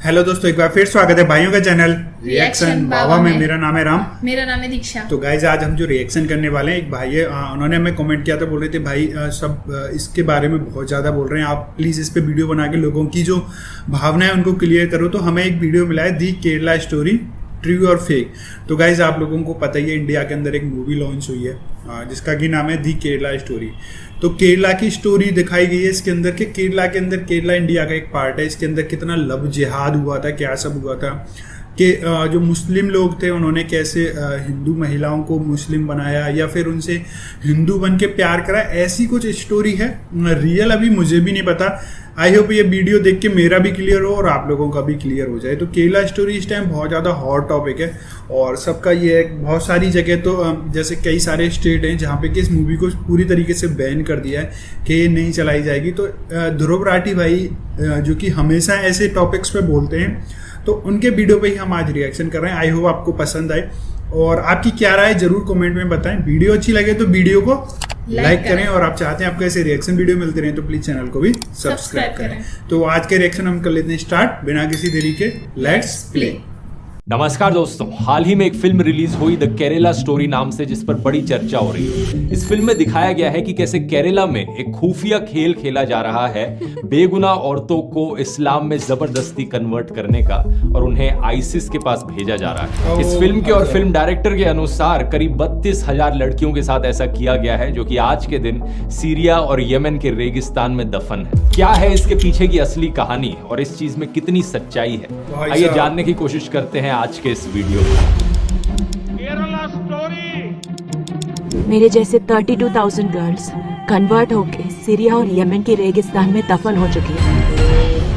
Hello दोस्तों, एक बार फिर स्वागत है भाइयों का चैनल रिएक्शन बाबा में। मेरा नाम है राम। मेरा नाम है दीक्षा। तो गाइज आज हम जो रिएक्शन करने वाले हैं, एक भाई है, उन्होंने हमें कमेंट किया था, बोल रहे थे भाई सब इसके बारे में बहुत ज़्यादा बोल रहे हैं, आप प्लीज़ इस पे वीडियो बना के लोगों की जो भावना है उनको क्लियर करो। तो हमें एक वीडियो मिला है, दी केरला स्टोरी ट्रू और फेक। तो गाइज आप लोगों को पता ही है, इंडिया के अंदर एक मूवी लॉन्च हुई है जिसका कि नाम है दी केरला स्टोरी। तो केरला की स्टोरी दिखाई गई है इसके अंदर कि केरला के अंदर, केरला इंडिया का एक पार्ट है, इसके अंदर कितना लव जिहाद हुआ था, क्या सब हुआ था कि जो मुस्लिम लोग थे उन्होंने कैसे हिंदू महिलाओं को मुस्लिम बनाया या फिर उनसे हिंदू बन के प्यार करा, ऐसी कुछ स्टोरी है। रियल अभी मुझे भी नहीं पता। आई होप ये वीडियो देख के मेरा भी क्लियर हो और आप लोगों का भी क्लियर हो जाए। तो केरला स्टोरी इस टाइम बहुत ज़्यादा हॉट टॉपिक है और सबका ये है, बहुत सारी जगह तो जैसे कई सारे स्टेट हैं जहाँ पे कि इस मूवी को पूरी तरीके से बैन कर दिया है कि ये नहीं चलाई जाएगी। तो ध्रुव राठी भाई जो कि हमेशा ऐसे टॉपिक्स पे बोलते हैं, तो उनके वीडियो पे ही हम आज रिएक्शन कर रहे हैं। आई होप आपको पसंद आए और आपकी क्या राय जरूर कमेंट में बताएं। वीडियो अच्छी लगे तो वीडियो को लाइक करें और आप चाहते हैं आपको ऐसे रिएक्शन वीडियो मिलते रहें तो प्लीज चैनल को भी सब्सक्राइब करें। तो आज के रिएक्शन हम कर लेते हैं स्टार्ट बिना किसी देरी के। Let's play. नमस्कार दोस्तों, हाल ही में एक फिल्म रिलीज हुई द केरला स्टोरी नाम से, जिस पर बड़ी चर्चा हो रही है। इस फिल्म में दिखाया गया है कि कैसे केरला में एक खुफिया खेल खेला जा रहा है बेगुनाह औरतों को इस्लाम में जबरदस्ती कन्वर्ट करने का और उन्हें आईसिस के पास भेजा जा रहा है। इस फिल्म के और फिल्म डायरेक्टर के अनुसार करीब 32,000 लड़कियों के साथ ऐसा किया गया है, जो कि आज के दिन सीरिया और यमन के रेगिस्तान में दफन है। क्या है इसके पीछे की असली कहानी और इस चीज में कितनी सच्चाई है, आइए जानने की कोशिश करते हैं आज के इस वीडियो में। केरला स्टोरी। मेरे जैसे 32,000 गर्ल्स कन्वर्ट होके सीरिया और यमन के रेगिस्तान में दफन हो चुकी है।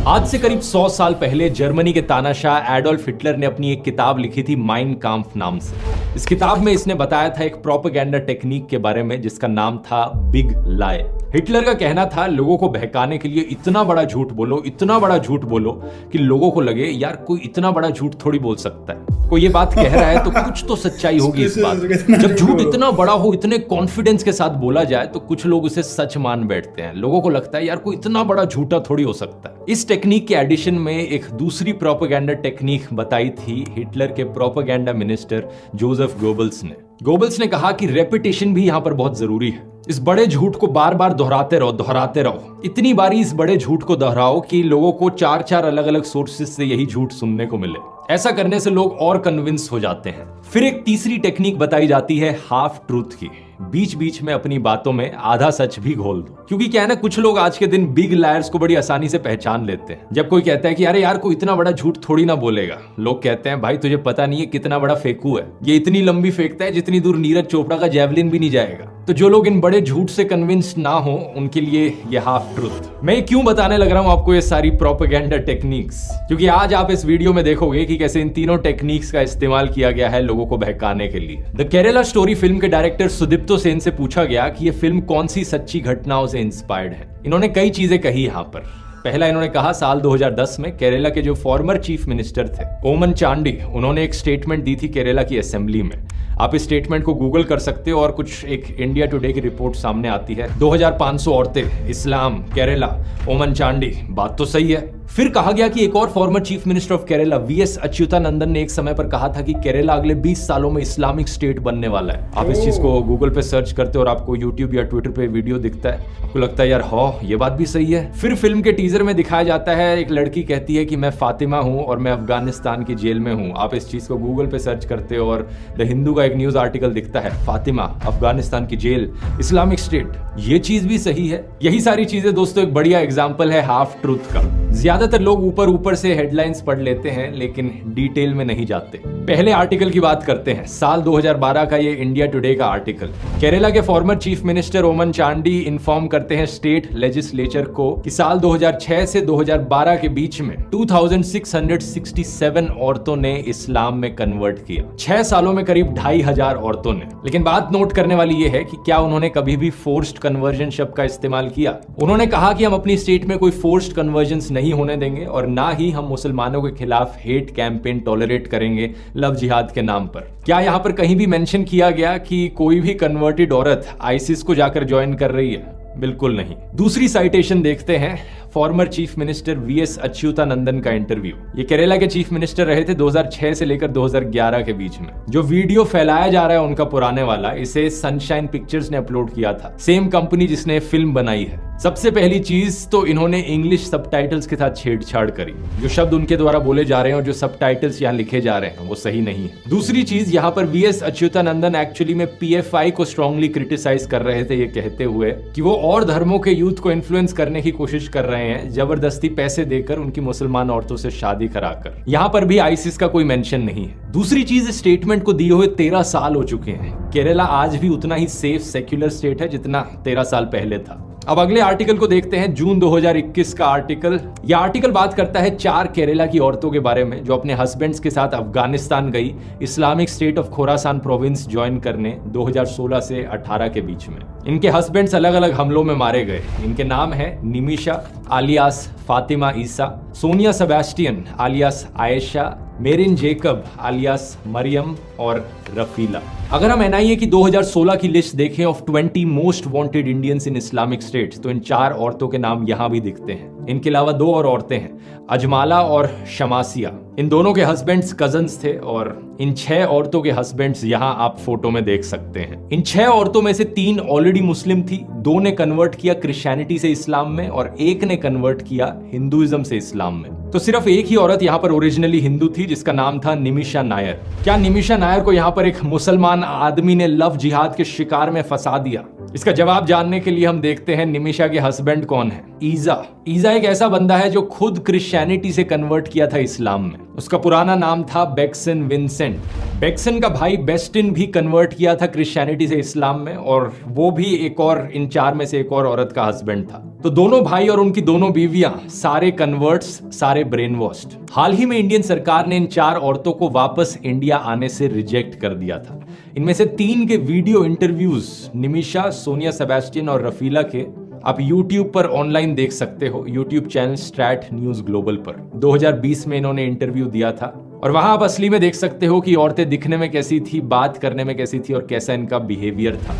आज से करीब 100 साल पहले जर्मनी के तानाशाह एडोल्फ हिटलर ने अपनी एक किताब लिखी थी माइन काम्फ नाम से। इस किताब में इसने बताया था एक प्रोपेगेंडा टेक्निक के बारे में जिसका नाम था बिग लाई। हिटलर का कहना था लोगों को बहकाने के लिए इतना बड़ा झूठ बोलो, इतना बड़ा झूठ बोलो कि लोगों को लगे यार कोई इतना बड़ा झूठ थोड़ी बोल सकता है, कोई ये बात कह रहा है तो कुछ तो सच्चाई होगी इस बात। जब झूठ इतना बड़ा हो, इतने कॉन्फिडेंस के साथ बोला जाए तो कुछ लोग उसे सच मान बैठते हैं। लोगों को लगता है यार कोई इतना बड़ा झूठा थोड़ी हो सकता है। इस टेक्निक के एडिशन में एक दूसरी प्रोपेगेंडा टेक्निक बताई थी हिटलर के प्रोपेगेंडा मिनिस्टर जोसेफ गोबल्स ने। गोबल्स ने कहा कि रेपिटेशन भी यहां पर बहुत जरूरी है। इस बड़े झूठ को बार बार दोहराते रहो। इतनी बारी इस बड़े झूठ को दोहराओ कि लोगों को 4 अलग अलग सोर्सेज से यही झूठ सुनने को मिले। ऐसा करने से लोग और कन्विंस हो जाते हैं। फिर एक तीसरी टेक्निक बताई जाती है हाफ ट्रूथ की। बीच बीच में अपनी बातों में आधा सच भी घोल दो, क्योंकि क्या है ना, कुछ लोग आज के दिन बिग लायर्स को बड़ी आसानी से पहचान लेते हैं। जब कोई कहता है कि अरे यार कोई इतना बड़ा झूठ थोड़ी ना बोलेगा, लोग कहते हैं भाई तुझे पता नहीं है कितना बड़ा फेंकू है, ये इतनी लंबी फेंकता है जितनी दूर नीरज चोपड़ा का जेवलिन भी नहीं जाएगा। तो जो लोग इन बड़े झूठ से कन्विंस ना हो उनके लिए ये हाफ ट्रूथ। मैं क्यों बताने लग रहा हूं आपको ये सारी प्रोपेगेंडा टेक्निक्स, क्योंकि आज आप इस वीडियो में देखोगे कि कैसे इन तीनों टेक्निक्स का इस्तेमाल किया गया है लोगों को बहकाने के लिए। द केरला स्टोरी फिल्म के डायरेक्टर सुदीप्तो सेन से पूछा गया कि ये फिल्म कौन सी सच्ची घटनाओं से इंस्पायर्ड है। इन्होंने कई चीजें कही यहाँ पर। पहला इन्होंने कहा साल 2010 में केरला के जो फॉर्मर चीफ मिनिस्टर थे ओमन चांडी, उन्होंने एक स्टेटमेंट दी थी केरला की असेंबली में। आप इस स्टेटमेंट को गूगल कर सकते हो और कुछ एक इंडिया टुडे की रिपोर्ट सामने आती है। 2500 औरतें, इस्लाम, केरला, ओमन चांडी, बात तो सही है। फिर कहा गया कि एक और former chief minister of Kerala VS Achuthanandan ने एक समय पर कहा था कि केरला अगले 20 सालों में इस्लामिक स्टेट बनने वाला है। आप इस चीज को गूगल पे सर्च करते हो और आपको यूट्यूब या ट्विटर पे वीडियो दिखता है, आपको लगता है यार हाँ ये बात भी सही है। फिर फिल्म के टीजर में दिखाया जाता है एक लड़की कहती है कि मैं फातिमा हूं और मैं अफगानिस्तान की जेल में हूं। आप इस चीज को गूगल पे सर्च करते हो और द हिंदू का एक न्यूज आर्टिकल दिखता है, फातिमा, अफगानिस्तान की जेल, इस्लामिक स्टेट। ये चीज भी सही है। यही सारी चीजें दोस्तों एक बढ़िया एग्जाम्पल है हाफ ट्रूथ का। ज्यादातर लोग ऊपर से हेडलाइंस पढ़ लेते हैं लेकिन डिटेल में नहीं जाते। पहले आर्टिकल की बात करते हैं, साल 2012 का ये इंडिया टुडे का आर्टिकल। केरला के फॉर्मर चीफ मिनिस्टर ओमन चांडी इन्फॉर्म करते हैं स्टेट लेजिस्लेचर को कि साल 2006 से 2012 के बीच में 2667 औरतों ने इस्लाम में कन्वर्ट किया। 6 सालों में करीब 2500 औरतों ने। लेकिन बात नोट करने वाली ये है कि क्या उन्होंने कभी भी फोर्स्ड कन्वर्जन शब्द का इस्तेमाल किया। उन्होंने कहा कि हम अपनी स्टेट में कोई फोर्स्ड कन्वर्जन नहीं होने देंगे और ना ही हम मुसलमानों के खिलाफ हेट कैंपेन टॉलरेट करेंगे लव जिहाद के नाम पर। क्या यहाँ पर कहीं भी मेंशन किया गया कि कोई भी कन्वर्टेड औरत आईसिस को जाकर ज्वाइन कर रही है? बिल्कुल नहीं। दूसरी साइटेशन देखते हैं, former chief minister VS Achuthanandan का इंटरव्यू। ये केरला के चीफ मिनिस्टर रहे थे 2006 से लेकर 2011 के बीच में। जो वीडियो फैलाया जा रहा है उनका पुराने वाला, इसे सनशाइन पिक्चर्स ने अपलोड किया था, सेम कंपनी जिसने फिल्म बनाई है। सबसे पहली चीज तो इन्होंने इंग्लिश सबटाइटल्स के साथ छेड़छाड़ करी। जो शब्द उनके द्वारा बोले जा रहे हैं और जो सबटाइटल्स यहाँ लिखे जा रहे हैं वो सही नहीं है। दूसरी चीज, यहाँ पर वीएस अच्युतानंदन एक्चुअली में पीएफआई को स्ट्रांगली क्रिटिसाइज कर रहे थे, ये कहते हुए कि वो और धर्मों के यूथ को इन्फ्लुएंस करने की कोशिश कर रहे हैं, जबरदस्ती पैसे देकर उनकी मुसलमान औरतों से शादी कराकर। यहाँ पर भी आईसिस का कोई मेंशन नहीं है। दूसरी चीज, स्टेटमेंट को दिए हुए 13 साल हो चुके हैं। केरला आज भी उतना ही सेफ सेक्युलर स्टेट है जितना 13 साल पहले था। अब अगले आर्टिकल को देखते हैं, जून 2021 का आर्टिकल। यह आर्टिकल बात करता है 4 केरला की औरतों के बारे में जो अपने हस्बैंड्स के साथ अफगानिस्तान गई Islamic state of Khorasan province join करने 2016 से 18 के बीच में। इनके हस्बैंड्स अलग अलग हमलों में मारे गए। इनके नाम है निमिशा आलियास फातिमा ईसा, Sonia Sebastian आलियास Ayesha, marine Jacob आलियास Maryam और रफीला। अगर हम एनआईए की 2016 की लिस्ट देखें of 20 most wanted Indians in Islamic states, तो इन 4 औरतों के नाम यहां भी दिखते हैं। इनके अलावा 2 और औरतें हैं, अजमाला और शमासिया। इन दोनों के हस्बैंड्स कजन्स थे और इन 6 औरतों के हस्बैंड्स यहां आप फोटो में देख सकते हैं। इन 6 औरतों में से 3 ऑलरेडी मुस्लिम थी, 2 ने कन्वर्ट किया क्रिश्चियनिटी से इस्लाम में और 1 ने कन्वर्ट किया हिंदुइज्म से इस्लाम में। तो सिर्फ एक ही औरत यहाँ पर ओरिजिनली हिंदू थी जिसका नाम था निमिशा नायर। क्या निमिशा नायर को यहाँ पर एक मुसलमान आदमी ने लव जिहाद के शिकार में फंसा दिया? इसका जवाब जानने के लिए हम देखते हैं निमिशा के हस्बैंड कौन है। ईजा एक ऐसा बंदा है जो खुद क्रिश्चियनिटी से कन्वर्ट किया था इस्लाम में। उसका पुराना नाम था बेक्सन विंसेंट। बेक्सन का भाई बेस्टिन भी कन्वर्ट किया था क्रिश्चियनिटी से इस्लाम में और वो भी एक और, इन 4 में से एक और औरत का हस्बैंड था। तो दोनों भाई और उनकी दोनों बीवियां सारे कन्वर्ट्स, सारे ब्रेन वॉश्ड। हाल ही में इंडियन सरकार ने इन 4 औरतों को वापस इंडिया आने से रिजेक्ट कर दिया था। इनमें से 3 के video interviews, Nimisha, Sonia Sebastian और रफीला के, आप YouTube पर ऑनलाइन देख सकते हो, YouTube channel straight news global पर। 2020 में इन्होंने इंटरव्यू दिया था और वहां आप असली में देख सकते हो कि औरतें दिखने में कैसी थी, बात करने में कैसी थी और कैसा इनका बिहेवियर था।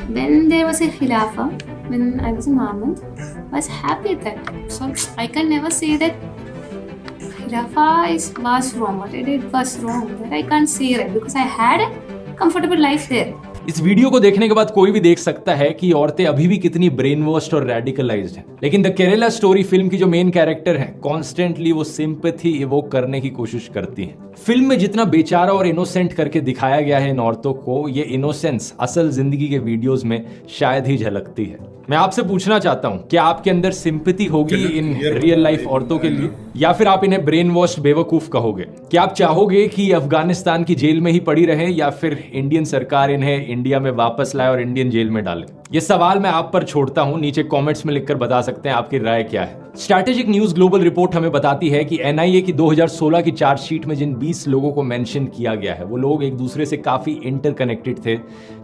When there was a Khilafah, when I was a Muhammad, I was happy at that time. So I can never say that Khilafah was wrong. What I did was wrong. That I can't say that because I had a comfortable life there. इस video को देखने के बाद कोई भी देख सकता है कि औरतें अभी भी कितनी ब्रेन वॉश्ड और रेडिकलाइज्ड हैं। लेकिन द केरला स्टोरी फिल्म की जो मेन कैरेक्टर है, कॉन्स्टेंटली वो सिंपैथी इवोक करने की कोशिश करती हैं। फिल्म में जितना बेचारा और इनोसेंट करके दिखाया गया है इन औरतों को, ये इनोसेंस असल जिंदगी के वीडियोस में शायद ही झलकती है। मैं आपसे पूछना चाहता हूं, क्या आपके अंदर सिंपैथी होगी इन रियल लाइफ औरतों के लिए, या फिर आप इन्हें ब्रेन वॉश बेवकूफ कहोगे? क्या आप चाहोगे कि अफगानिस्तान की जेल में ही पड़ी रहे या फिर इंडियन सरकार इन्हें इंडिया में वापस लाए और इंडियन जेल में डाले? ये सवाल मैं आप पर छोड़ता हूं, नीचे कमेंट्स में लिखकर बता सकते हैं आपकी राय क्या है। स्ट्रैटेजिक न्यूज ग्लोबल रिपोर्ट हमें बताती है कि एनआईए की 2016 की चार्जशीट में जिन 20 लोगों को मेंशन किया गया है, वो लोग एक दूसरे से काफी इंटरकनेक्टेड थे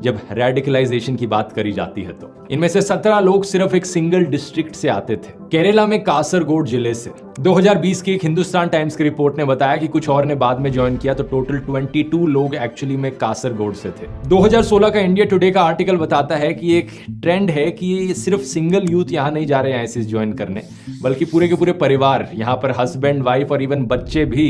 जब रेडिकलाइजेशन की बात करी जाती है। तो इनमें से 17 लोग सिर्फ एक सिंगल डिस्ट्रिक्ट से आते थे, केरला में कासरगोड जिले से। 2020 की एक हिंदुस्तान टाइम्स की रिपोर्ट ने बताया कि कुछ और ने बाद में ज्वाइन किया, तो टोटल 22 लोग एक्चुअली में कासरगोड से थे। 2016 का इंडिया टुडे का आर्टिकल बताता है कि एक ट्रेंड है कि सिर्फ सिंगल यूथ यहाँ नहीं जा रहे हैं आईसिस ज्वाइन करने, बल्कि पूरे के पूरे परिवार, यहाँ पर हस्बैंड, वाइफ और इवन बच्चे भी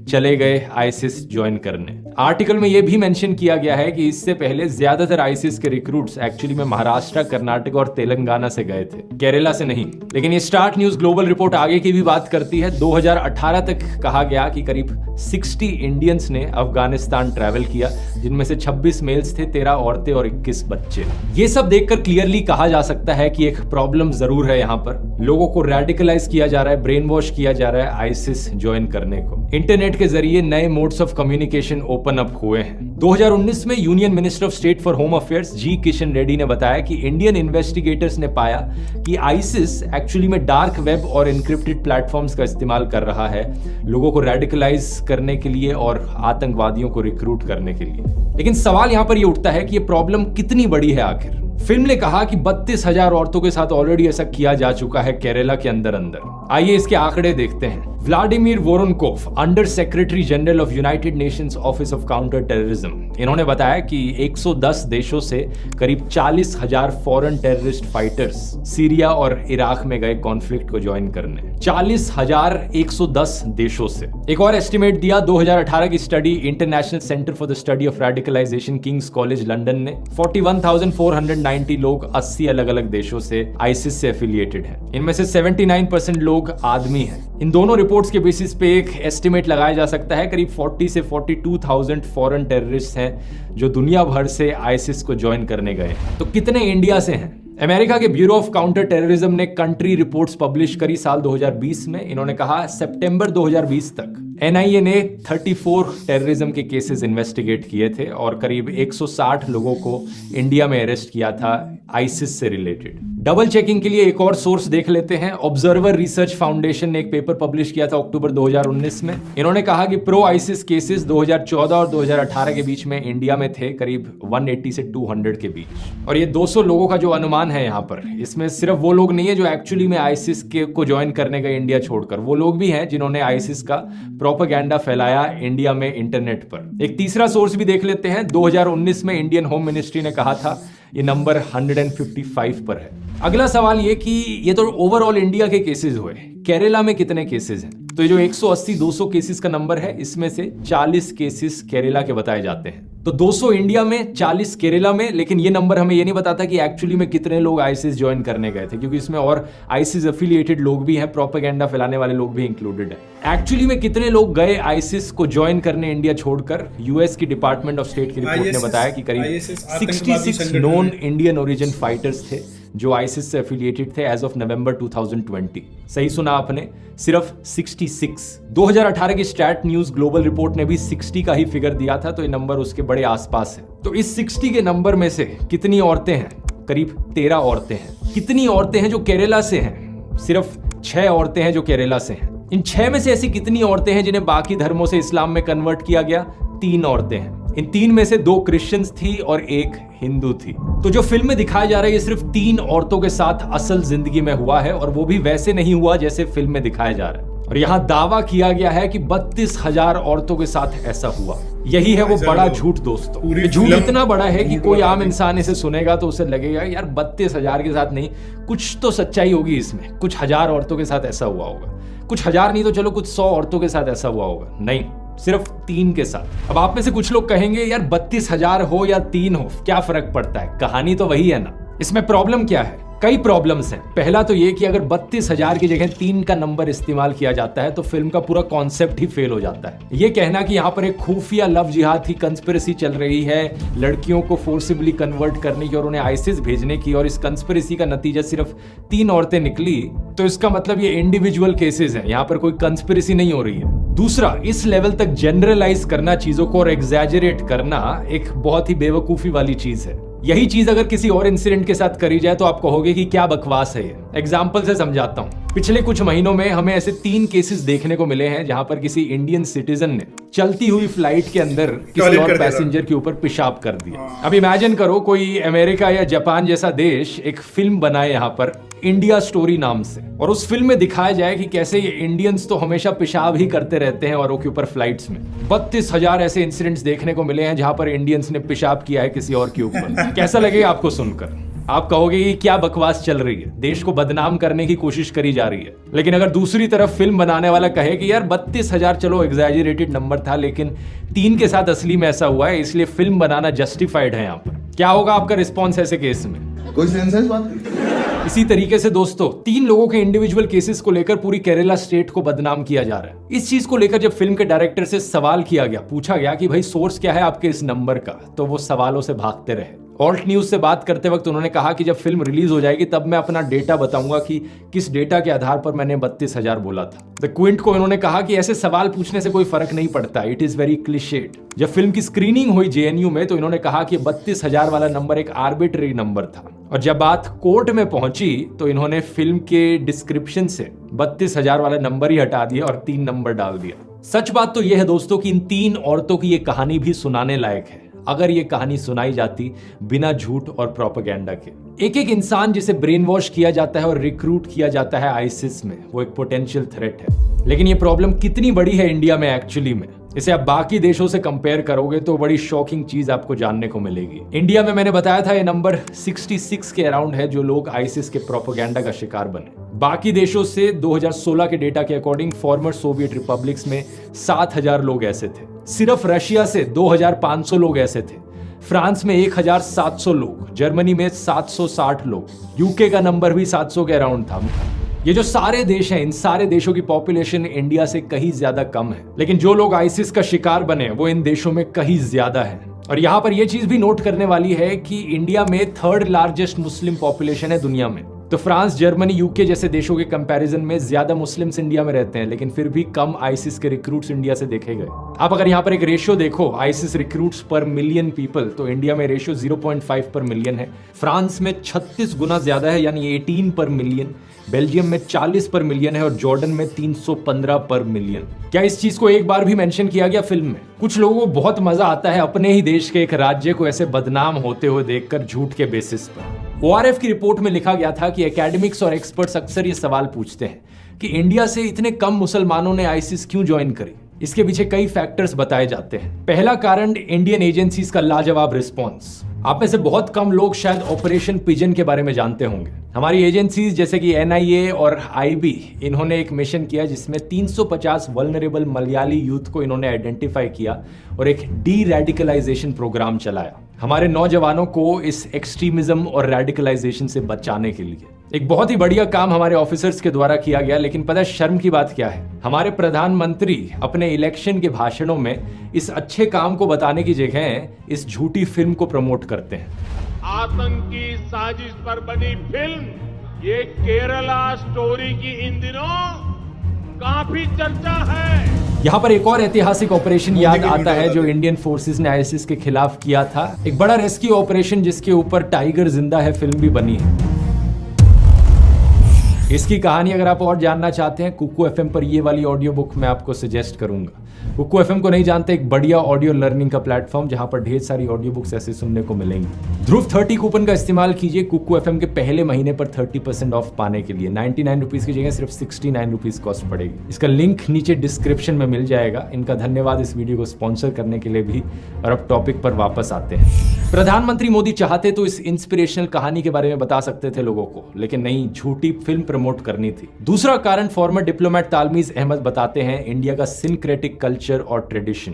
चले गए आईसिस ज्वाइन करने। आर्टिकल में यह भी मेंशन किया गया है कि इससे पहले ज्यादातर आईसिस के रिक्रूट्स एक्चुअली में महाराष्ट्र, कर्नाटक और तेलंगाना से गए थे, केरला से नहीं। लेकिन ये स्टार्ट न्यूज ग्लोबल रिपोर्ट आगे की भी बात करती है। 2018 तक कहा गया कि करीब 60 इंडियंस ने अफगानिस्तान ट्रैवल किया, जिनमें से 26 मेल्स थे, 13 औरतें और 21 बच्चे। ये सब देखकर क्लियरली कहा जा सकता है कि एक प्रॉब्लम जरूर है यहाँ पर। लोगों को रेडिकलाइज किया जा रहा है, ब्रेन वॉश किया जा रहा है आईसिस ज्वाइन करने को। इंटरनेट के जरिए नए modes of communication open up हुए हैं। 2019 में union minister of state for home affairs G Kishan Reddy ने बताया कि इंडियन इन्वेस्टिगेटर्स ने पाया कि आईसिस एक्चुअली में डार्क वेब और एन्क्रिप्टेड प्लेटफॉर्म्स का इस्तेमाल कर रहा है लोगों को रेडिकलाइज करने के लिए और आतंकवादियों को रिक्रूट करने के लिए। लेकिन सवाल यहां पर यह उठता है कि यह प्रॉब्लम कितनी बड़ी है आखिर। फिल्म ने कहा कि 32,000 औरतों के साथ ऑलरेडी ऐसा किया जा चुका है केरला के अंदर अंदर। आइए इसके आंकड़े देखते हैं। Vladimir Voronkov, under secretary general of United Nations office of counter terrorism, इन्होंने बताया कि 110 देशों से करीब 40,000 फॉरेन टेररिस्ट फाइटर्स सीरिया और इराक में गए कॉन्फ्लिक्ट को ज्वाइन करने। 40,110 देशों से। एक और एस्टिमेट दिया 2018 की study international centre for the study of radicalisation King's College London ने 41,490 लोग 80 अलग अलग देशों से आईसिस से एफिलिएटेड हैं। इनमें से 79% लोग आदमी हैं। इन दोनों रिपोर्ट्स के बेसिस पे एक एस्टिमेट लगाया जा सकता है करीब 40 से 42,000 फॉरेन टेररिस्ट हैं जो दुनिया भर से आईसिस को ज्वाइन करने गए। तो कितने इंडिया से हैं? अमेरिका के ब्यूरो ऑफ काउंटर टेररिज्म ने कंट्री रिपोर्ट्स पब्लिश करी साल 2020 में। इन्होंने कहा सितंबर 2020 तक एनआईए ने 34 टेररिज्म के केसेस इन्वेस्टिगेट किए थे और करीब 160 लोगों को इंडिया में अरेस्ट किया था आईसिस से रिलेटेड। डबल चेकिंग के लिए एक और सोर्स देख लेते हैं। ऑब्जर्वर रिसर्च फाउंडेशन ने एक पेपर पब्लिश किया था अक्टूबर 2019 में। इन्होंने कहा कि प्रो आईसिस केसेस 2014 और 2018 के बीच में इंडिया में थे करीब 180 से 200 के बीच। और ये 200 लोगों का जो अनुमान है यहाँ पर, इसमें सिर्फ वो लोग नहीं है जो एक्चुअली में आईसिस को ज्वाइन करने गए इंडिया छोड़कर, वो लोग भी हैं जिन्होंने आईसिस का प्रोपेगेंडा फैलाया इंडिया में इंटरनेट पर। एक तीसरा सोर्स भी देख लेते हैं। 2019 में इंडियन होम मिनिस्ट्री ने कहा था ये नंबर 155 पर है। अगला सवाल ये कि ये तो ओवरऑल इंडिया के केसेस हुए, केरला में कितने केसेस हैं? तो ये जो 180-200 केसेस का नंबर है, इसमें से 40 केसेस केरला के बताए जाते हैं। तो 200 इंडिया में, 40 केरला में। लेकिन ये नंबर हमें ये नहीं बताता कि एक्चुअली में कितने लोग आईसिस ज्वाइन करने गए थे, क्योंकि इसमें और आईसिस एफिलिएटेड लोग भी हैं, प्रोपेगेंडा फैलाने वाले लोग भी इंक्लूडेड है। एक्चुअली में कितने लोग गए आईसिस को ज्वाइन करने इंडिया छोड़कर? यूएस की डिपार्टमेंट ऑफ स्टेट की रिपोर्ट ने बताया कि करीब 66 नॉन इंडियन ओरिजिन फाइटर्स थे जो आईसिस से एफिलिएटेड थे एज ऑफ नवंबर 2020। सही सुना आपने, सिर्फ 66। 2018 की स्टैट न्यूज ग्लोबल रिपोर्ट ने भी 60 का ही फिगर दिया था, तो ये नंबर उसके बड़े आसपास है। तो इस 60 के नंबर में से कितनी औरतें हैं? करीब 13 औरतें हैं। कितनी औरतें हैं जो केरला से हैं? सिर्फ 6 औरतें हैं जो केरला से हैं। इन 6 में से ऐसी कितनी औरतें हैं जिन्हें बाकी धर्मों से इस्लाम में कन्वर्ट किया गया? 3 औरतें हैं। इन 3 में से 2 क्रिश्चियंस थी और 1 हिंदू थी। तो जो फिल्म में दिखाया जा रहा है ये सिर्फ 3 औरतों के साथ असल जिंदगी में हुआ है, और वो भी वैसे नहीं हुआ जैसे फिल्म में दिखाया जा रहा है। और यहाँ दावा किया गया है कि 32,000 औरतों के साथ ऐसा हुआ। यही है वो बड़ा झूठ दोस्तों। ये झूठ इतना बड़ा है कि कोई आम इंसान इसे सुनेगा तो उसे लगेगा यार 32,000 के साथ नहीं, कुछ तो सच्चाई होगी इसमें, कुछ हजार औरतों के साथ ऐसा हुआ होगा। कुछ हजार नहीं तो चलो कुछ 100 औरतों के साथ ऐसा हुआ होगा। नहीं, सिर्फ 3 के साथ। अब आप में से कुछ लोग कहेंगे यार 32,000 हो या 3 हो क्या फर्क पड़ता है, कहानी तो वही है ना। इसमें प्रॉब्लम क्या है? कई प्रॉब्लम्स हैं। पहला तो ये कि अगर 32,000 की जगह 3 का नंबर इस्तेमाल किया जाता है तो फिल्म का पूरा कॉन्सेप्ट ही फेल हो जाता है। ये कहना कि यहाँ पर एक खुफिया लव जिहाद की कंस्पिरेसी चल रही है, लड़कियों को फोर्सिबली कन्वर्ट करने की और उन्हें आईसिस भेजने की, और इस कंस्पिरेसी का नतीजा सिर्फ 3 औरतें निकली, तो इसका मतलब ये इंडिविजुअल केसेस हैं, यहाँ पर कोई कंस्पिरेसी नहीं हो रही है। दूसरा, इस लेवल तक जनरलाइज करना चीजों को और एग्जैजरेट करना एक बहुत ही बेवकूफी वाली चीज है। यही चीज अगर किसी और इंसिडेंट के साथ करी जाए तो आप कहोगे कि क्या बकवास है ये। एग्जाम्पल से समझाता हूँ। पिछले कुछ महीनों में हमें ऐसे 3 केसेस देखने को मिले हैं जहां पर किसी इंडियन सिटीजन ने चलती हुई फ्लाइट के अंदर किसी और पैसेंजर के ऊपर पेशाब कर दिया। अब इमेजिन करो कोई अमेरिका या जापान जैसा देश एक फिल्म बनाए यहाँ पर इंडिया स्टोरी नाम से, और उस फिल्म में दिखाया जाए कि कैसे ये इंडियंस तो हमेशा पेशाब ही करते रहते हैं औरों के ऊपर फ्लाइट्स में। 32,000 ऐसे इंसिडेंट्स देखने को मिले हैं जहां पर इंडियंस ने पेशाब किया है किसी और के ऊपर। कैसा लगेगा आपको सुनकर? आप कहोगे कि क्या बकवास चल रही है, देश को बदनाम करने की कोशिश करी जा रही है। लेकिन अगर दूसरी तरफ फिल्म बनाने वाला कहे कि यार 32,000 चलो एग्जैजरेटेड नंबर था, लेकिन 3 के साथ असली में ऐसा हुआ है, इसलिए फिल्म बनाना जस्टिफाइड है यहाँ पर, क्या होगा आपका रिस्पॉन्स ऐसे केस में? कोई सेंस है इस बात की? इसी तरीके से दोस्तों 3 लोगों के इंडिविजुअल केसेस को लेकर पूरी केरला स्टेट को बदनाम किया जा रहा है। इस चीज को लेकर जब फिल्म के डायरेक्टर से सवाल किया गया, पूछा गया कि भाई सोर्स क्या है आपके इस नंबर का, तो वो सवालों से भागते रहे। ऑल्ट न्यूज से बात करते वक्त उन्होंने कहा कि जब फिल्म रिलीज हो जाएगी तब मैं अपना डेटा बताऊंगा कि किस डेटा के आधार पर मैंने 32,000 बोला था। द क्विंट को उन्होंने कहा कि ऐसे सवाल पूछने से कोई फर्क नहीं पड़ता, इट इज वेरी क्लिशेड। जब फिल्म की स्क्रीनिंग हुई जेएनयू में तो इन्होंने कहा कि 32,000 वाला नंबर एक आर्बिट्रेरी नंबर था, और जब बात कोर्ट में पहुंची तो इन्होंने फिल्म के डिस्क्रिप्शन से 32,000 वाला नंबर ही हटा दिया और 3 नंबर डाल दिया। सच बात तो यह है दोस्तों कि इन 3 औरतों की ये कहानी भी सुनाने लायक है। अगर ये कहानी सुनाई जाती बिना झूठ और प्रोपेगेंडा के। एक एक इंसान जिसे ब्रेन वॉश किया जाता है और रिक्रूट किया जाता है आईसिस में, वो एक पोटेंशियल थ्रेट है। लेकिन ये प्रॉब्लम कितनी बड़ी है इंडिया में एक्चुअली में, इसे आप बाकी देशों से कंपेयर करोगे तो बड़ी शॉकिंग चीज आपको जानने को मिलेगी। इंडिया में मैंने बताया था ये नंबर 66 के अराउंड है जो लोग आईसिस के प्रोपेगेंडा का शिकार बने। बाकी देशों से 2016 के डेटा के अकॉर्डिंग फॉर्मर सोवियत रिपब्लिक्स में 7000 लोग ऐसे थे। सिर्फ रशिया से 2500 लोग ऐसे थे। फ्रांस में 1700 लोग, जर्मनी में 760 लोग, यूके का नंबर भी 700 के अराउंड था। ये जो सारे देश हैं, इन सारे देशों की पॉपुलेशन इंडिया से कहीं ज्यादा कम है, लेकिन जो लोग आईसिस का शिकार बने वो इन देशों में कहीं ज्यादा है। और यहाँ पर यह चीज भी नोट करने वाली है कि इंडिया में 3rd लार्जेस्ट मुस्लिम पॉपुलेशन है दुनिया में। तो फ्रांस, जर्मनी, यूके जैसे देशों के कंपैरिजन में ज्यादा मुस्लिम्स इंडिया में रहते हैं, लेकिन फिर भी कम आईसिस के रिक्रूट्स इंडिया से देखे गए। आप अगर यहाँ पर एक रेशियो देखो आईसिस रिक्रूट्स पर मिलियन पीपल, तो इंडिया में रेशियो 0.5 पर मिलियन है। फ्रांस में 36 गुना ज्यादा है, यानी 18 पर मिलियन। बेल्जियम में 40 पर मिलियन है और जॉर्डन में 315 पर मिलियन। क्या इस चीज को एक बार भी मेंशन किया गया फिल्म में? कुछ लोगों को बहुत मजा आता है अपने ही देश के एक राज्य को ऐसे बदनाम होते हुए देखकर झूठ के बेसिस पर। ORF की रिपोर्ट में लिखा गया था कि एकेडमिक्स और एक्सपर्ट्स अक्सर ये सवाल पूछते हैं कि इंडिया से इतने कम मुसलमानों ने आईसिस क्यों ज्वाइन करी। इसके पीछे कई फैक्टर्स बताए जाते हैं। पहला कारण इंडियन एजेंसीज का लाजवाब रिस्पॉन्स। आप में से बहुत कम लोग शायद ऑपरेशन पिजन के बारे में जानते होंगे। हमारी एजेंसीज जैसे कि NIA और IB, इन्होंने एक मिशन किया जिसमें 350 वल्नरेबल मलयाली यूथ को इन्होंने आइडेंटिफाई किया और एक डी रेडिकलाइजेशन प्रोग्राम चलाया हमारे नौजवानों को इस एक्सट्रीमिज्म और रेडिकलाइजेशन से बचाने के लिए। एक बहुत ही बढ़िया काम हमारे ऑफिसर्स के द्वारा किया गया। लेकिन पता है शर्म की बात क्या है? हमारे प्रधानमंत्री अपने इलेक्शन के भाषणों में इस अच्छे काम को बताने की जगह इस झूठी फिल्म को प्रमोट करते हैं। आतंकी साजिश पर बनी फिल्म ये केरला स्टोरी की इन दिनों काफी चर्चा है। यहाँ पर एक और ऐतिहासिक ऑपरेशन याद आता है जो इंडियन फोर्सेस ने आईसिस के खिलाफ किया था। एक बड़ा रेस्क्यू ऑपरेशन जिसके ऊपर टाइगर जिंदा है फिल्म भी बनी है। इसकी कहानी अगर आप और जानना चाहते हैं, कुकू FM पर ये वाली ऑडियो बुक मैं आपको सजेस्ट करूंगा। कुकू FM को नहीं जानते, एक बढ़िया ऑडियो लर्निंग का प्लेटफॉर्म जहां पर ढेर सारी ऑडियो बुक्स ऐसे सुनने को मिलेंगी। ध्रुव 30 कूपन का इस्तेमाल कीजिए कुकू FM के पहले महीने पर 30% ऑफ पाने के लिए। 99 रुपीज की जगह सिर्फ 69 रुपीज कॉस्ट पड़ेगी। इसका लिंक नीचे डिस्क्रिप्शन में मिल जाएगा। इनका धन्यवाद इस वीडियो को स्पॉन्सर करने के लिए भी। और अब टॉपिक पर वापस आते हैं। प्रधानमंत्री मोदी चाहते तो इस इंस्पिरेशनल कहानी के बारे में बता सकते थे लोगों को, लेकिन नहीं, झूठी फिल्म प्रमोट करनी थी। दूसरा कारण फॉर्मर डिप्लोमेट तालमीज अहमद बताते हैं इंडिया का सिंक्रेटिक कल्चर और ट्रेडिशन।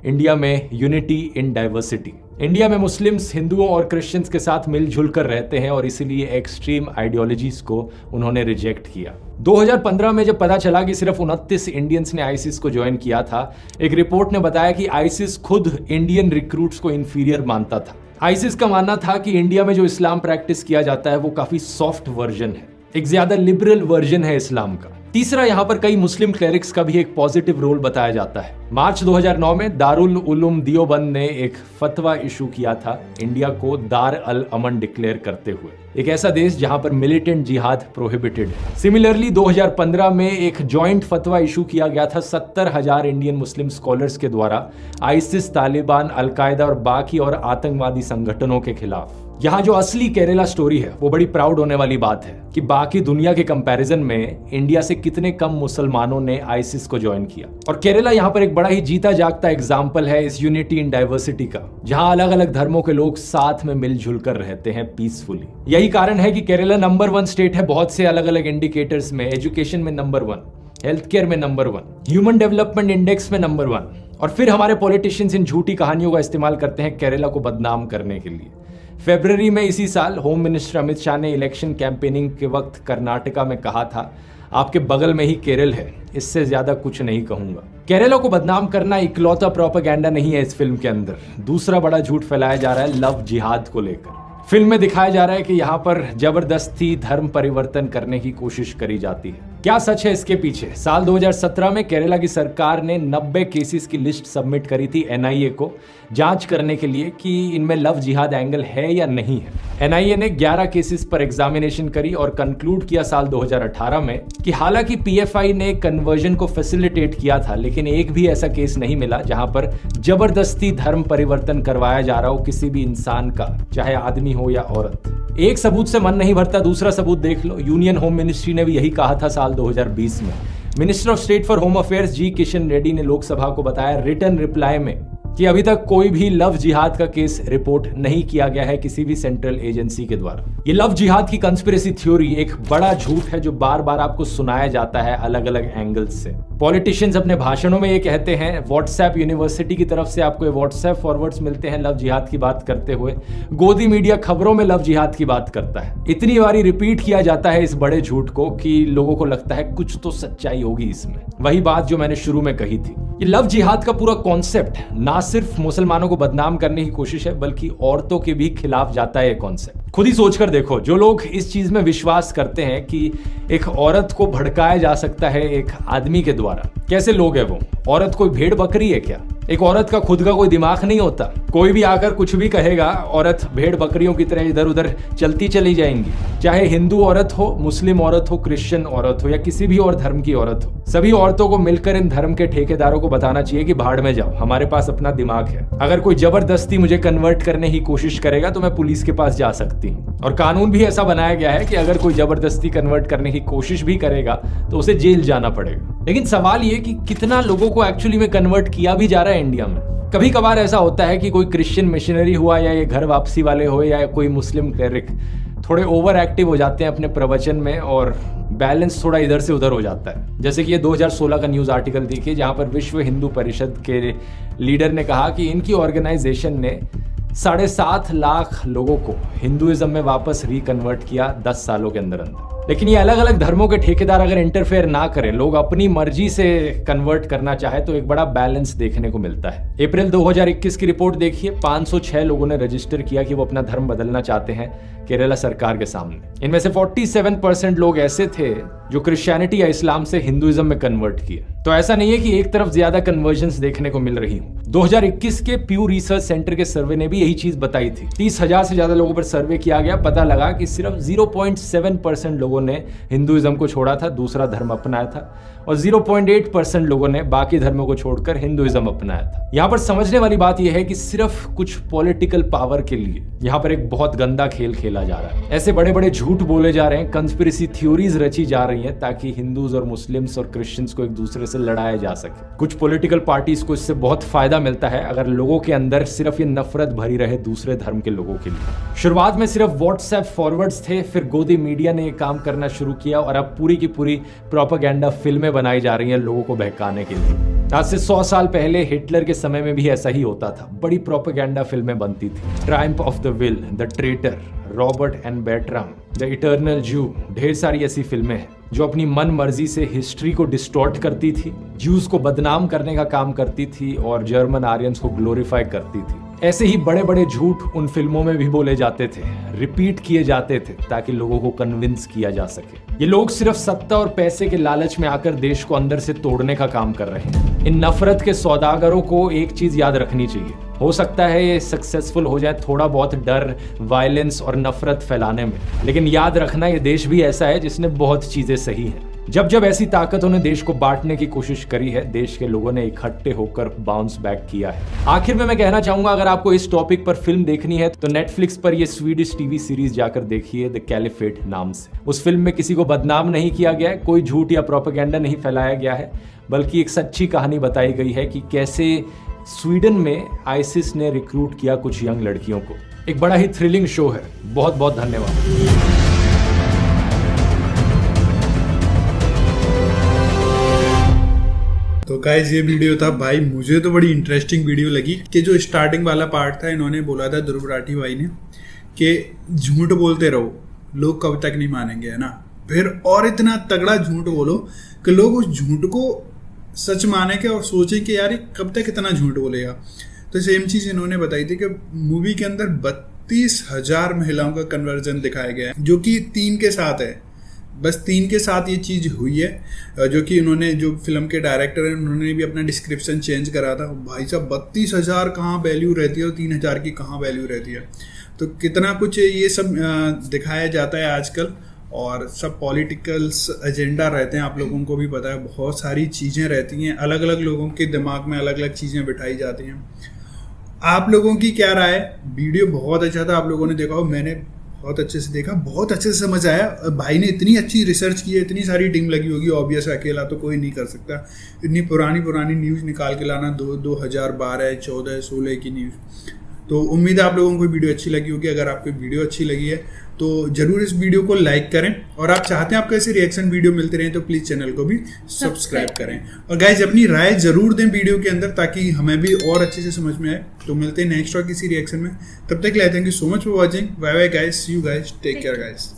इंडिया में यूनिटी इन डाइवर्सिटी। इंडिया में मुस्लिम्स हिंदुओं और क्रिश्चियंस के साथ मिलजुल कर रहते हैं और इसीलिए एक्सट्रीम आइडियोलॉजीज को उन्होंने रिजेक्ट किया। 2015 में जब पता चला कि सिर्फ 29 इंडियंस ने आईसिस को ज्वाइन किया था, एक रिपोर्ट ने बताया कि आईसिस खुद इंडियन रिक्रूट्स को इंफीरियर मानता था। आईसिस का मानना था कि इंडिया में जो इस्लाम प्रैक्टिस किया जाता है वो काफी सॉफ्ट वर्जन है, एक ज्यादा लिबरल वर्जन है इस्लाम का। तीसरा, यहाँ पर कई मुस्लिम क्लेरिक्स का भी एक पॉजिटिव रोल बताया जाता है। मार्च 2009 में दारुल उलूम दियोबंद ने एक फतवा इशू किया था इंडिया को दार अल अमन डिक्लेयर करते हुए, एक ऐसा देश जहां पर मिलिटेंट जिहाद प्रोहिबिटेड है। सिमिलरली 2015 में एक जॉइंट फतवा इशू किया गया था 70,000 इंडियन मुस्लिम स्कॉलर्स के द्वारा आईसिस, तालिबान, अलकायदा और बाकी और आतंकवादी संगठनों के खिलाफ। यहाँ जो असली केरला स्टोरी है वो बड़ी प्राउड होने वाली बात है कि बाकी दुनिया के कंपैरिजन में इंडिया से कितने कम मुसलमानों ने आईसिस को ज्वाइन किया। और केरला यहाँ पर एक बड़ा ही जीता जागता एग्जाम्पल है इस यूनिटी इन डाइवर्सिटी का, जहाँ अलग अलग धर्मों के लोग साथ में मिलजुल कर रहते हैं पीसफुली। यही कारण है कि केरला नंबर 1 स्टेट है बहुत से अलग अलग इंडिकेटर्स में। एजुकेशन में नंबर 1, हेल्थ केयर में नंबर 1, ह्यूमन डेवलपमेंट इंडेक्स में नंबर 1। और फिर हमारे पॉलिटिशियंस इन झूठी कहानियों का इस्तेमाल करते हैं केरला को बदनाम करने के लिए। फरवरी में इसी साल होम मिनिस्टर अमित शाह ने इलेक्शन कैंपेनिंग के वक्त कर्नाटका में कहा था, आपके बगल में ही केरल है, इससे ज्यादा कुछ नहीं कहूंगा। केरला को बदनाम करना इकलौता प्रोपेगेंडा नहीं है इस फिल्म के अंदर। दूसरा बड़ा झूठ फैलाया जा रहा है लव जिहाद को लेकर। फिल्म में दिखाया जा रहा है कि यहाँ पर जबरदस्ती धर्म परिवर्तन करने की कोशिश करी जाती है। क्या सच है इसके पीछे? साल 2017 में केरला की सरकार ने 90 केसेस की लिस्ट सबमिट करी थी एनआईए को जांच करने के लिए कि इनमें लव जिहाद एंगल है या नहीं है। एनआईए ने 11 केसेस पर एग्जामिनेशन करी और कंक्लूड किया साल 2018 में कि हालांकि पीएफआई ने कन्वर्जन को फैसिलिटेट किया था, लेकिन एक भी ऐसा केस नहीं मिला जहां पर जबरदस्ती धर्म परिवर्तन करवाया जा रहा हो किसी भी इंसान का, चाहे आदमी हो या औरत। एक सबूत से मन नहीं भरता, दूसरा सबूत देख लो। यूनियन होम मिनिस्ट्री ने भी यही कहा था साल 2020 में। Minister of state for home affairs G Kishan Reddy ने लोकसभा को बताया रिटर्न रिप्लाई में कि अभी तक कोई भी लव जिहाद का केस रिपोर्ट नहीं किया गया है किसी भी सेंट्रल एजेंसी के द्वारा। ये लव जिहाद की कंस्पिरेसी थ्योरी एक बड़ा झूठ है जो बार बार आपको सुनाया जाता है अलग अलग एंगल्स से। पॉलिटिशियंस अपने भाषणों में ये कहते हैं, व्हाट्सएप यूनिवर्सिटी की तरफ से आपको व्हाट्सएप फॉरवर्ड्स मिलते हैं लव जिहाद की बात करते हुए, गोदी मीडिया खबरों में लव जिहाद की बात करता है। इतनी बारी रिपीट किया जाता है इस बड़े झूठ को कि लोगों को लगता है कुछ तो सच्चाई होगी इसमें। वही बात जो मैंने शुरू में कही थी, ये लव जिहाद का पूरा कॉन्सेप्ट ना सिर्फ मुसलमानों को बदनाम करने की कोशिश है बल्कि औरतों के भी खिलाफ जाता है ये कॉन्सेप्ट। खुद ही सोचकर देखो, जो लोग इस चीज में विश्वास करते हैं कि एक औरत को भड़काया जा सकता है एक आदमी के द्वारा, कैसे लोग हैं वो? औरत कोई भेड़ बकरी है क्या? एक औरत का खुद का कोई दिमाग नहीं होता? कोई भी आकर कुछ भी कहेगा, औरत भेड़ बकरियों की तरह इधर उधर चलती चली जाएंगी। चाहे हिंदू औरत हो, मुस्लिम औरत हो, क्रिश्चियन औरत हो या किसी भी और धर्म की औरत हो, सभी औरतों को मिलकर इन धर्म के ठेकेदारों को बताना चाहिए कि भाड़ में जाओ, हमारे पास अपना दिमाग है। अगर कोई जबरदस्ती मुझे कन्वर्ट करने की कोशिश करेगा तो मैं पुलिस के पास जा सकती हूँ। और कानून भी ऐसा बनाया गया है कि अगर कोई जबरदस्ती कन्वर्ट करने की कोशिश भी करेगा तो उसे जेल जाना पड़ेगा। लेकिन सवाल ये कि कितना लोगों को एक्चुअली में कन्वर्ट किया भी जा रहा है इंडिया में। कभी कभार ऐसा होता है कि कोई क्रिश्चियन मिशनरी हुआ या ये घर वापसी वाले हो या कोई मुस्लिम क्लेरिक थोड़े ओवर एक्टिव हो जाते हैं अपने प्रवचन में और बैलेंस थोड़ा इधर से उधर हो जाता है। जैसे कि ये 2016 का न्यूज़ आर्टिकल देखिए जहां पर विश्व हिंदू परिषद के लीडर ने कहा कि इनकी ऑर्गेनाइजेशन ने 7.5 लाख लोगों को हिंदुइज्म में वापस रिकन्वर्ट किया 10 सालों के अंदर अंदर। लेकिन ये अलग अलग धर्मों के ठेकेदार अगर इंटरफेयर ना करें, लोग अपनी मर्जी से कन्वर्ट करना चाहे तो एक बड़ा बैलेंस देखने को मिलता है। अप्रैल 2021 की रिपोर्ट देखिए, 506 लोगों ने रजिस्टर किया कि वो अपना धर्म बदलना चाहते हैं केरला सरकार के सामने। इनमें से 47% लोग ऐसे थे जो क्रिश्चियनिटी या इस्लाम से हिंदुइज्म में कन्वर्ट किए। तो ऐसा नहीं है कि एक तरफ ज्यादा कन्वर्जन्स देखने को मिल रही हूँ। 2021 के प्यू रिसर्च सेंटर के सर्वे ने भी यही चीज बताई थी। 30,000 से ज्यादा लोगों पर सर्वे किया गया, पता लगा कि सिर्फ 0.7% लोगों ने हिंदुइज्म को छोड़ा था, दूसरा धर्म अपनाया था, और 0.8% लोगों ने बाकी धर्मों को छोड़कर हिंदुइज्म अपनाया था। यहाँ पर समझने वाली बात यह है कि सिर्फ कुछ पॉलिटिकल पावर के लिए यहाँ पर एक बहुत गंदा खेल खेला जा रहा है। ऐसे बड़े बड़े झूठ बोले जा रहे हैं, कंस्पिरेसी थ्योरीज रची जा रही हैं ताकि हिंदूज और मुस्लिम्स और क्रिश्चियंस को एक दूसरे से लड़ाया जा सके। कुछ पॉलिटिकल पार्टीज को इससे बहुत फायदा मिलता है अगर लोगों के अंदर सिर्फ ये नफरत भरी रहे दूसरे धर्म के लोगों के लिए। शुरुआत में सिर्फ व्हाट्सएप फॉरवर्ड्स थे, फिर गोदी मीडिया ने ये काम करना शुरू किया और अब पूरी की पूरी प्रोपेगेंडा फिल्में बनाई जा रही हैं लोगों को बहकाने के लिए। आज से 100 साल पहले हिटलर के समय में भी ऐसा ही होता था, बड़ी प्रोपेगेंडा फिल्में बनती थी। Triumph of the Will, the Traitor, Robert and Bertram, the Eternal Jew, ढेर सारी ऐसी फिल्में हैं जो अपनी मन मर्जी से हिस्ट्री को डिस्टॉर्ट करती थी, ज्यूज को बदनाम करने का काम करती थी और जर्मन आर्यंस को ग्लोरीफाई करती थी। ऐसे ही बड़े बड़े झूठ उन फिल्मों में भी बोले जाते थे, रिपीट किए जाते थे ताकि लोगों को कन्विंस किया जा सके। ये लोग सिर्फ सत्ता और पैसे के लालच में आकर देश को अंदर से तोड़ने का काम कर रहे हैं। इन नफरत के सौदागरों को एक चीज याद रखनी चाहिए, हो सकता है ये सक्सेसफुल हो जाए थोड़ा बहुत डर, वायलेंस और नफरत फैलाने में, लेकिन याद रखना ये देश भी ऐसा है जिसने बहुत चीजें सही हैं। जब जब ऐसी ताकतों ने देश को बांटने की कोशिश करी है, देश के लोगों ने इकट्ठे होकर बाउंस बैक किया है। आखिर में मैं कहना चाहूंगा, अगर आपको इस टॉपिक पर फिल्म देखनी है तो नेटफ्लिक्स पर ये स्वीडिश टीवी सीरीज जाकर देखिए, द कैलिफेट नाम से। उस फिल्म में किसी को बदनाम नहीं किया गया है, कोई झूठ या प्रोपेगेंडा नहीं फैलाया गया है, बल्कि एक सच्ची कहानी बताई गई है कि कैसे स्वीडन में आईसिस ने रिक्रूट किया कुछ यंग लड़कियों को। एक बड़ा ही थ्रिलिंग शो है। बहुत बहुत धन्यवाद। तो गाइस ये वीडियो था भाई, मुझे तो बड़ी इंटरेस्टिंग वीडियो लगी कि जो स्टार्टिंग वाला पार्ट था, इन्होंने बोला था ध्रुव राठी भाई ने कि झूठ बोलते रहो, लोग कब तक नहीं मानेंगे, है ना। फिर और इतना तगड़ा झूठ बोलो कि लोग उस झूठ को सच माने के और सोचे कि यार कब तक इतना झूठ बोलेगा। तो सेम चीज़ इन्होंने बताई थी कि मूवी के अंदर 32,000 महिलाओं का कन्वर्जन दिखाया गया है, जो कि 3 के साथ है। बस 3 के साथ ये चीज़ हुई है, जो कि उन्होंने, जो फिल्म के डायरेक्टर हैं, उन्होंने भी अपना डिस्क्रिप्शन चेंज करा था। भाई साहब 32,000 कहाँ वैल्यू रहती है और 3,000 की कहाँ वैल्यू रहती है। तो कितना कुछ ये सब दिखाया जाता है आजकल, और सब पॉलिटिकल्स एजेंडा रहते हैं, आप लोगों को भी पता है, बहुत सारी चीज़ें रहती हैं, अलग अलग लोगों के दिमाग में अलग अलग चीज़ें बिठाई जाती हैं। आप लोगों की क्या राय है? वीडियो बहुत अच्छा था, आप लोगों ने देखा हो, मैंने बहुत अच्छे से देखा, बहुत अच्छे से समझ आया। भाई ने इतनी अच्छी रिसर्च की है, इतनी सारी टीम लगी होगी, ऑब्वियस अकेला तो कोई नहीं कर सकता। इतनी पुरानी न्यूज़ निकाल के लाना, 2012, 14, 16 की न्यूज़। तो उम्मीद है आप लोगों को वीडियो अच्छी लगी होगी। अगर आपको वीडियो अच्छी लगी है तो ज़रूर इस वीडियो को लाइक करें, और आप चाहते हैं आपको ऐसे रिएक्शन वीडियो मिलते रहें तो प्लीज़ चैनल को भी सब्सक्राइब करें। और गाइज अपनी राय ज़रूर दें वीडियो के अंदर, ताकि हमें भी और अच्छे से समझ में आए। तो मिलते हैं नेक्स्ट और किसी रिएक्शन में, तब तक के लिए thank you so much for watching. Bye bye guys, see you guys, take care guys.